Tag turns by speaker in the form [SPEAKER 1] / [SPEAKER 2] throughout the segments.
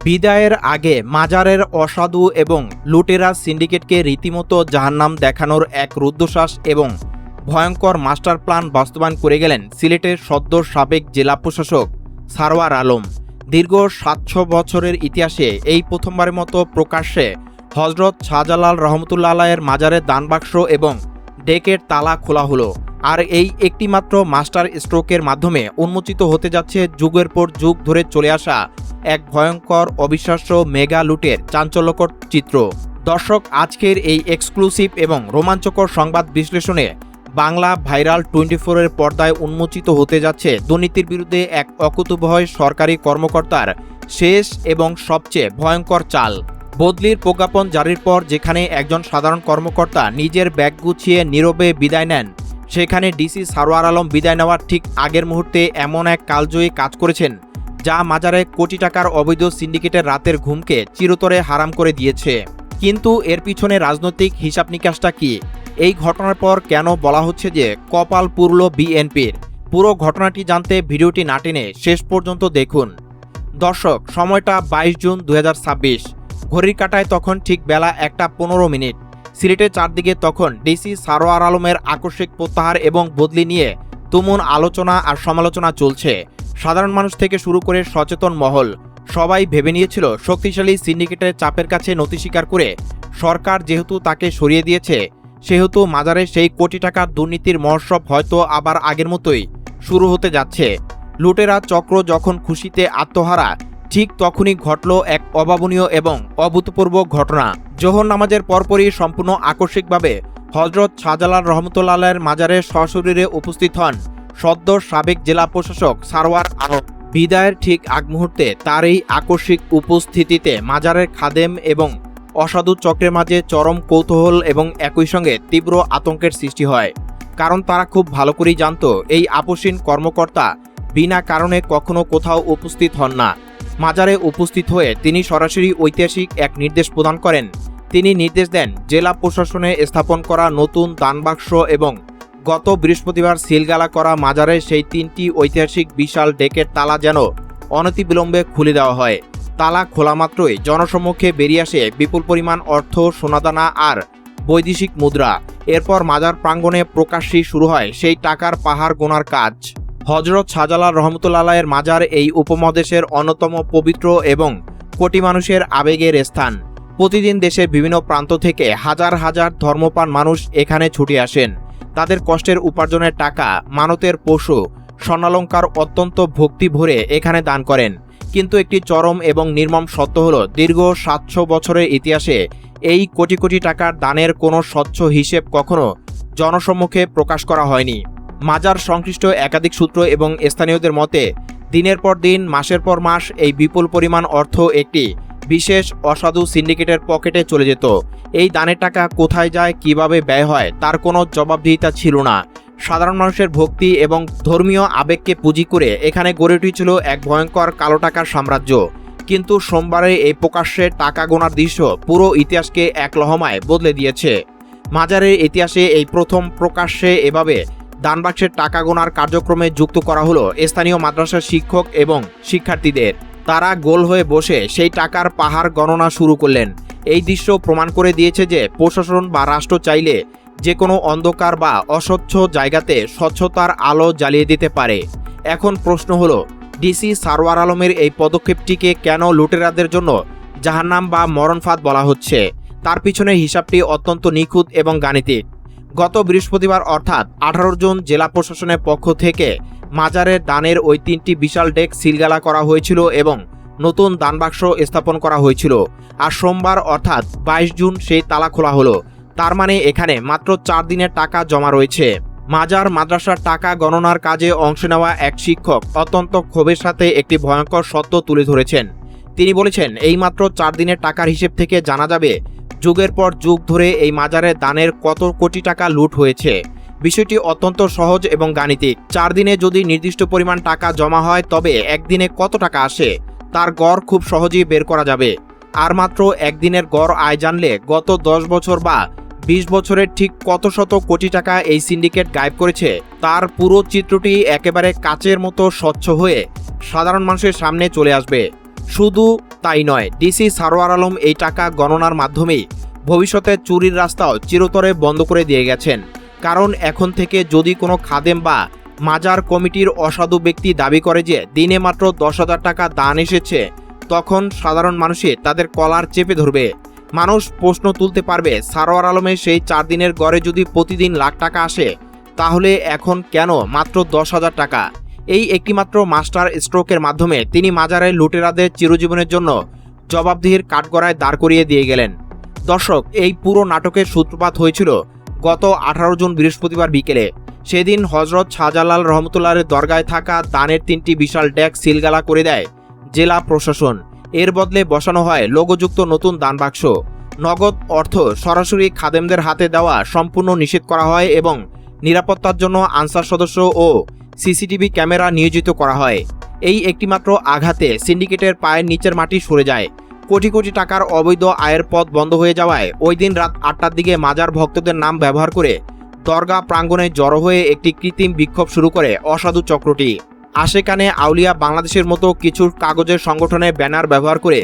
[SPEAKER 1] বিদায়ের আগে মাজারের অসাধু এবং লুটেরা সিন্ডিকেটকে রীতিমতো জাহান্নাম দেখানোর এক রুদ্ধশ্বাস এবং ভয়ঙ্কর মাস্টার প্ল্যান বাস্তবায়ন করে গেলেন সিলেটের সদ্য সাবেক জেলা প্রশাসক সারওয়ার আলম। দীর্ঘ ৭০০ বছরের ইতিহাসে এই প্রথমবারের মতো প্রকাশ্যে হজরত শাহজালাল রহমতুল্লাহ আলাইয়ের মাজারের দানবাক্স এবং ডেকের তালা খোলা হলো। আর এই একটিমাত্র মাস্টার স্ট্রোকের মাধ্যমে উন্মোচিত হতে যাচ্ছে যুগের পর যুগ ধরে চলে আসা এক ভয়ঙ্কর অবিশ্বাস্য মেগা লুটের চাঞ্চল্যকর চিত্র। দর্শক, আজকের এই এক্সক্লুসিভ এবং রোমাঞ্চকর সংবাদ বিশ্লেষণে বাংলা ভাইরাল 24 এর পর্দায় উন্মোচিত হতে যাচ্ছে দুর্নীতির বিরুদ্ধে এক অকুতোভয় সরকারি কর্মকর্তার শেষ এবং সবচেয়ে ভয়ঙ্কর চাল। বদলির প্রজ্ঞাপন জারির পর যেখানে একজন সাধারণ কর্মকর্তা নিজের ব্যাগ গুছিয়ে নীরবে বিদায় নেন, সেখানে ডিসি সারওয়ার আলম বিদায় নেওয়ার ঠিক আগের মুহূর্তে এমন এক কালজয়ী কাজ করেছেন যা মাজারে কোটি টাকার অবৈধ সিন্ডিকেটের রাতের ঘুমকে চিরতরে হারাম করে দিয়েছে। কিন্তু এর পিছনে রাজনৈতিক হিসাব নিকাশটা কি? এই ঘটনার পর কেন বলা হচ্ছে যে কপাল পুরল বিএনপির? পুরো ঘটনাটি জানতে ভিডিওটি না টেনে শেষ পর্যন্ত দেখুন। দর্শক, সময়টা 22 জুন 2026। ঘড়ির কাঁটায় তখন ঠিক বেলা 1:15। সিলেটের চারদিকে তখন ডিসি সারওয়ার আলমের আকস্মিক প্রত্যাহার এবং বদলি নিয়ে তুমুল আলোচনা আর সমালোচনা চলছে। সাধারণ মানুষ থেকে শুরু করে সচেতন মহল সবাই ভেবে নিয়েছিল শক্তিশালী সিন্ডিকেটের চাপের কাছে নতি স্বীকার করে সরকার যেহেতু তাকে সরিয়ে দিয়েছে, সেহেতু মাজারে সেই কোটি টাকার দুর্নীতির মহোৎসব হয়তো আবার আগের মতোই শুরু হতে যাচ্ছে। লুটেরা চক্র যখন খুশিতে আত্মহারা, ঠিক তখনই ঘটল এক অভাবনীয় এবং অভূতপূর্ব ঘটনা। জোহর নামাজের পরপরই সম্পূর্ণ আকস্মিকভাবে হজরত শাহজালাল রহমতুল্লাহ আলাইয়ের মাজারে সশরীরে উপস্থিত হন সদ্য সাবেক জেলা প্রশাসক সারওয়ার আলম। বিদায়ের ঠিক আগ মুহূর্তে তার এই আকস্মিক উপস্থিতিতে মাজারের খাদেম এবং অসাধু চক্রের মাঝে চরম কৌতূহল এবং একই সঙ্গে তীব্র আতঙ্কের সৃষ্টি হয়। কারণ তারা খুব ভালো করেই জানত এই আপসীন কর্মকর্তা বিনা কারণে কখনো কোথাও উপস্থিত হন না। মাজারে উপস্থিত হয়ে তিনি সরাসরি ঐতিহাসিক এক নির্দেশ প্রদান করেন। তিনি নির্দেশ দেন জেলা প্রশাসনে স্থাপন করা নতুন দানবাক্স এবং গত বৃহস্পতিবার সিলগালা করা মাজারের সেই 3টি ঐতিহাসিক বিশাল ডেকের তালা যেন অনতিবিলম্বে খুলে দেওয়া হয়। তালা খোলা মাত্রই জনসম্মুখে বেরিয়ে আসে বিপুল পরিমাণ অর্থ, সোনাদানা আর বৈদেশিক মুদ্রা। এরপর মাজার প্রাঙ্গণে প্রকাশ্যেই শুরু হয় সেই টাকার পাহাড় গোনার কাজ। হজরত শাহজালাল রহমতুল্লাহ আলাইয়ের মাজার এই উপমহাদেশের অন্যতম পবিত্র এবং কোটি মানুষের আবেগের স্থান। প্রতিদিন দেশের বিভিন্ন প্রান্ত থেকে হাজার হাজার ধর্মপ্রাণ মানুষ এখানে ছুটে আসেন। তাদের কষ্টের উপার্জনের টাকা, মানতের পশু, স্বর্ণালঙ্কার অত্যন্ত ভক্তি ভরে এখানে দান করেন। কিন্তু একটি চরম এবং নির্মম সত্য হলো, দীর্ঘ ৭০০ বছরের ইতিহাসে এই কোটি কোটি টাকার দানের কোনো স্বচ্ছ হিসেব কখনো জনসম্মুখে প্রকাশ করা হয়নি। মাজার সংশ্লিষ্ট একাধিক সূত্র এবং স্থানীয়দের মতে দিনের পর দিন, মাসের পর মাস এই বিপুল পরিমাণ অর্থ একটি বিশেষ অসাধু সিন্ডিকেটের পকেটে চলে যেত। এই দানের টাকা কোথায় যায়, কিভাবে ব্যয় হয়, তার কোনো জবাবদিহিতা ছিল না। সাধারণ মানুষের ভক্তি এবং ধর্মীয় আবেগকে পুঁজি করে এখানে গড়ে উঠেছিল এক ভয়ঙ্কর কালো টাকার সাম্রাজ্য। কিন্তু সোমবারে এই প্রকাশ্যে টাকা গোনার দৃশ্য পুরো ইতিহাসকে এক লহমায় বদলে দিয়েছে। মাজারের ইতিহাসে এই প্রথম প্রকাশ্যে এভাবে দানবাক্সের টাকা গোনার কার্যক্রমে যুক্ত করা হলো স্থানীয় মাদ্রাসার শিক্ষক এবং শিক্ষার্থীদের। তারা গোল হয়ে বসে সেই টাকার পাহাড় গণনা শুরু করলেন। এই দৃশ্য প্রমাণ করে দিয়েছে যে প্রশাসন বা রাষ্ট্র চাইলে যে কোনো অন্ধকার বা অস্বচ্ছ জায়গাতে স্বচ্ছতার আলো জ্বালিয়ে দিতে পারে। এখন প্রশ্ন হলো, ডিসি সারওয়ার আলমের এই পদক্ষেপটিকে কেন লুটেরাদের জন্য জাহান্নাম বা মরণফাঁদ বলা হচ্ছে? তার পিছনে হিসাবটি অত্যন্ত নিখুঁত এবং গাণিতিক। গত বৃহস্পতিবার অর্থাৎ 18 জুন জেলা প্রশাসনের পক্ষ থেকে মাজারের দানের ওই 3টি বিশাল ডেক সিলগালা করা হয়েছিল এবং নতুন দানবাক্স স্থাপন করা হয়েছিল। আর সোমবার অর্থাৎ 22 জুন সেই তালা খোলা হলো। তার মানে এখানে মাত্র 4 দিনের টাকা জমা রয়েছে। মাজার মাদ্রাসার টাকা গণনার কাজে অংশ নেওয়া এক শিক্ষক অত্যন্ত ক্ষোভের সাথে একটি ভয়ঙ্কর সত্য তুলে ধরেছেন। তিনি বলেছেন, এই মাত্র 4 দিনের টাকার হিসেব থেকে জানা যাবে যুগের পর যুগ ধরে এই মাজারের দানের কত কোটি টাকা লুট হয়েছে। বিষয়টি অত্যন্ত সহজ এবং গাণিতিক। 4 দিনে যদি নির্দিষ্ট পরিমাণ টাকা জমা হয়, তবে একদিনে কত টাকা আসে তার গড় খুব সহজেই বের করা যাবে। আর মাত্র একদিনের গড় আয় জানলে গত 10 বছর বা 20 বছরের ঠিক কত শত কোটি টাকা এই সিন্ডিকেট গায়েব করেছে তার পুরো চিত্রটি একেবারে কাচের মতো স্বচ্ছ হয়ে সাধারণ মানুষের সামনে চলে আসবে। শুধু তাই নয়, ডিসি সারোয়ার আলম এই টাকা গণনার মাধ্যমেই ভবিষ্যতে চুরির রাস্তাও চিরতরে বন্ধ করে দিয়ে গেছেন। কারণ এখন থেকে যদি কোনো খাদেম বা মাজার কমিটির অসাধু ব্যক্তি দাবি করে যে দিনে মাত্র 10,000 টাকা দান এসেছে, তখন সাধারণ মানুষই তাদের কলার চেপে ধরবে। মানুষ প্রশ্ন তুলতে পারবে, সারোয়ার আলমের সেই 4 দিনের গড়ে যদি প্রতিদিন লাখ টাকা আসে, তাহলে এখন কেন মাত্র 10,000 টাকা? এই একটিমাত্র মাস্টার স্ট্রোকের মাধ্যমে তিনি মাজারের লুটেরাদের চিরজীবনের জন্য জবাবদিহির কাঠগড়ায় দাঁড় করিয়ে দিয়ে গেলেন। দর্শক, এই পুরো নাটকের সূত্রপাত হয়েছিল গত 18 জুন বৃহস্পতিবার বিকেলে। সেদিন হজরত শাহজালাল রহমতুল্লাহের দরগায় থাকা দানের 3টি বিশাল ডেস্ক সিলগালা করে দেয় জেলা প্রশাসন। এর বদলে বসানো হয় লোগোযুক্ত নতুন দান বাক্স। নগদ অর্থ সরাসরি খাদেমদের হাতে দেওয়া সম্পূর্ণ নিষেধ করা হয় এবং নিরাপত্তার জন্য আনসার সদস্য ও সিসিটিভি ক্যামেরা নিয়োজিত করা হয়। এই একটিমাত্র আঘাতে সিন্ডিকেটের পায়ের নিচের মাটি সরে যায়। কোটি কোটি টাকার অবৈধ আয়ের পথ বন্ধ হয়ে যাওয়ায় ওই দিন রাত 8টার দিকে মাজার ভক্তদের নাম ব্যবহার করে দরগা প্রাঙ্গণে জড়ো হয়ে একটি কৃত্রিম বিক্ষোভ শুরু করে অসাধু চক্রটি। আশেকানে আউলিয়া বাংলাদেশের মতো কিছু কাগজের সংগঠনের ব্যানার ব্যবহার করে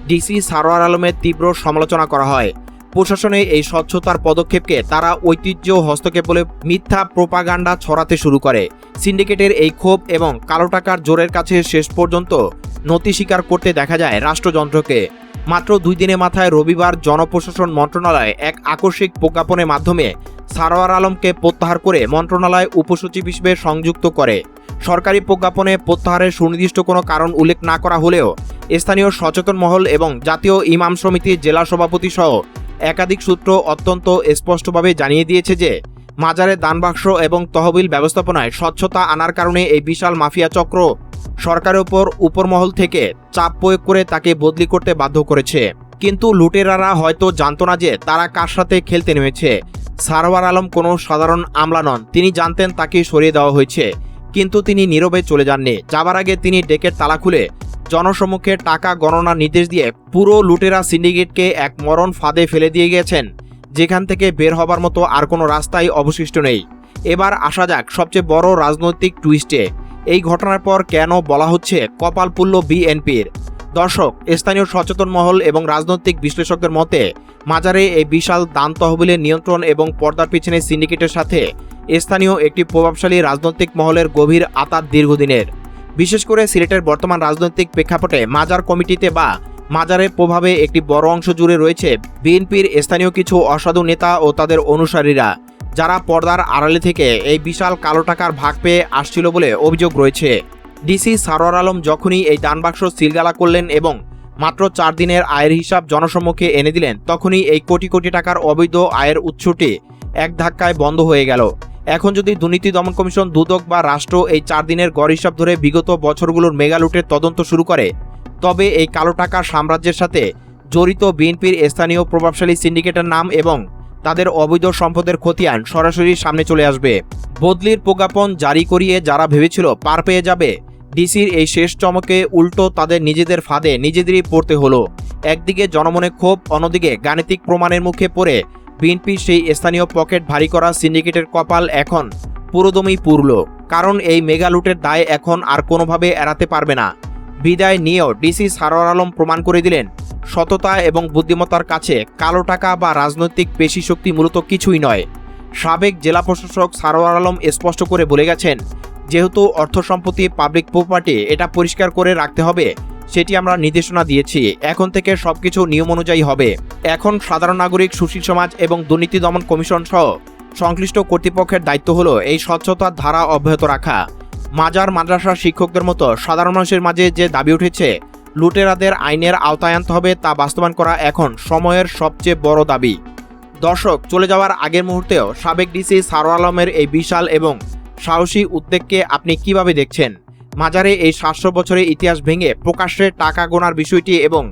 [SPEAKER 1] ডিসি সারোয়ার আলমের তীব্র সমালোচনা করা হয়। প্রশাসনের এই স্বচ্ছতার পদক্ষেপকে তারা ঐতিহ্য হস্তক্ষেপ বলে মিথ্যা প্রোপাগান্ডা ছড়াতে শুরু করে। সিন্ডিকেটের এই ক্ষোভ এবং কালো টাকার জোরের কাছে শেষ পর্যন্ত নতি স্বীকার করতে দেখা যায় রাষ্ট্রযন্ত্রকে। মাত্র 2 দিনের মাথায় রবিবার জনপ্রশাসন মন্ত্রণালয় এক আকস্মিক প্রজ্ঞাপনের মাধ্যমে সারোয়ার আলমকে প্রত্যাহার করে মন্ত্রণালয় উপসচিব হিসেবে সংযুক্ত করে। সরকারি প্রজ্ঞাপনে প্রত্যাহারের সুনির্দিষ্ট কোনো কারণ উল্লেখ না করা হলেও স্থানীয় সচেতন মহল এবং জাতীয় ইমাম সমিতির জেলা সভাপতি সহ একাধিক সূত্র অত্যন্ত স্পষ্টভাবে জানিয়ে দিয়েছে যে মাজারের দানবাক্স এবং তহবিল ব্যবস্থাপনায় স্বচ্ছতা আনার কারণে এই বিশাল মাফিয়া চক্র সরকারের উপরমহল থেকে চাপ প্রয়োগ করে তাকে বদলি করতে বাধ্য করেছে। কিন্তু লুটেরারা হয়তো জানত না যে তারা কার সাথে খেলতে নেমেছে। সারোয়ার আলম কোনো সাধারণ আমলা নন। তিনি জানতেন তাকে সরিয়ে দেওয়া হয়েছে, কিন্তু তিনি নীরবে চলে যাননি। যাবার আগে তিনি ডেকের তালা খুলে জনসম্মুখে টাকা গণনার নির্দেশ দিয়ে পুরো লুটেরা সিন্ডিকেটকে এক মরণ ফাঁদে ফেলে দিয়ে গেছেন, যেখান থেকে বের হবার মতো আর কোনো রাস্তাই অবশিষ্ট নেই। এবার আসা যাক সবচেয়ে বড় রাজনৈতিক টুইস্টে। এই ঘটনার পর কেন বলা হচ্ছে কপাল পুল্ল বিএনপির? দর্শক, স্থানীয় সচেতন মহল এবং রাজনৈতিক বিশ্লেষকদের মতে মাজারে এই বিশাল দান তহবিলের নিয়ন্ত্রণ এবং পর্দার পিছনে সিন্ডিকেটের সাথে স্থানীয় একটি প্রভাবশালী রাজনৈতিক মহলের গভীর আঁতাত দীর্ঘদিনের। বিশেষ করে সিলেটের বর্তমান রাজনৈতিক প্রেক্ষাপটে মাজার কমিটিতে বা মাজারের প্রভাবে একটি বড় অংশ জুড়ে রয়েছে বিএনপির স্থানীয় কিছু অসাধু নেতা ও তাদের অনুসারীরা, যারা পর্দার আড়ালে থেকে এই বিশাল কালো টাকার ভাগ পেয়ে আসছিল বলে অভিযোগ রয়েছে। ডিসি সারোয়ার আলম যখনই এই দানবাক্স সিলগালা করলেন এবং মাত্র 4 দিনের আয়ের হিসাব জনসম্মুখে এনে দিলেন, তখনই এই কোটি কোটি টাকার অবৈধ আয়ের উৎসটি এক ধাক্কায় বন্ধ হয়ে গেল। এখন যদি দুর্নীতি দমন কমিশন, দুদক বা রাষ্ট্র এই 4 দিনের গড় হিসাব ধরে বিগত বছরগুলোর মেগা লুটের তদন্ত শুরু করে, তবে এই কালো টাকার সাম্রাজ্যের সাথে জড়িত বিএনপির স্থানীয় প্রভাবশালী সিন্ডিকেটের নাম এবং তাদের অবৈধ সম্পদের খতিয়ান সরাসরি সামনে চলে আসবে। বদলির প্রজ্ঞাপন জারি করিয়ে যারা ভেবেছিল পার পেয়ে যাবে, ডিসির এই শেষ চমকে উল্টো তাদের নিজেদের ফাঁদে নিজেদেরই পড়তে হলো। একদিকে জনমনে ক্ষোভ, অন্যদিকে গাণিতিক প্রমাণের মুখে পড়ে বিএনপির সেই স্থানীয় পকেট ভারী করা সিন্ডিকেটের কপাল এখন পুরোদমই পুরল। কারণ এই মেগা লুটের দায় এখন আর কোনোভাবে এড়াতে পারবে না। বিদায় নিয়েও ডিসি সারোয়ার আলম প্রমাণ করে দিলেন, সততা এবং বুদ্ধিমত্তার কাছে কালো টাকা বা রাজনৈতিক পেশি শক্তি মূলত কিছুই নয়। সাবেক জেলা প্রশাসক সারোয়ার আলম স্পষ্ট করে বলে গেছেন, যেহেতু অর্থ সম্পত্তি পাবলিক প্রপার্টি, এটা পরিষ্কার করে রাখতে হবে, সেটি আমরা নির্দেশনা দিয়েছি। এখন থেকে সবকিছু নিয়ম অনুযায়ী হবে। এখন সাধারণ নাগরিক, সুশীল সমাজ এবং দুর্নীতি দমন কমিশন সহ সংশ্লিষ্ট কর্তৃপক্ষের দায়িত্ব হলো এই স্বচ্ছতার ধারা অব্যাহত রাখা। মাজার মাদ্রাসার শিক্ষকদের মতো সাধারণ মানুষের মাঝে যে দাবি উঠেছে লুটেরাদের আইনের আওতায় আনতে হবে, তা বাস্তবায়ন করা এখন সময়ের সবচেয়ে বড় দাবি। দর্শক, চলে যাওয়ার আগের মুহূর্তেও সাবেক ডিসি সারোয়ার আলমের এই বিশাল এবং সাহসী উদ্যোগকে আপনি কিভাবে দেখছেন? মাজারে এই 700 বছরের ইতিহাস ভেঙে প্রকাশ্যে টাকা গোনার বিষয়টি এবং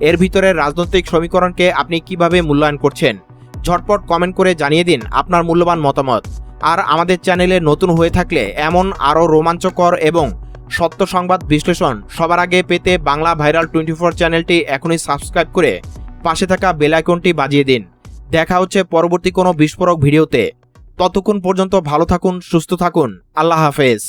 [SPEAKER 1] এর ভিতরের রাজনৈতিক সমীকরণকে আপনি কিভাবে মূল্যায়ন করছেন? ঝটপট কমেন্ট করে জানিয়ে দিন আপনার মূল্যবান মতামত। আর আমাদের চ্যানেলে নতুন হয়ে থাকলে এমন আরও রোমাঞ্চকর এবং সত্য সংবাদ বিশ্লেষণ সবার আগে পেতে বাংলা ভাইরাল 24 চ্যানেলটি এখনই সাবস্ক্রাইব করে পাশে থাকা বেল আইকনটি বাজিয়ে দিন। দেখা হচ্ছে পরবর্তী কোনো বিস্ফোরক ভিডিওতে। ততক্ষণ পর্যন্ত ভালো থাকুন, সুস্থ থাকুন। আল্লাহ হাফেজ।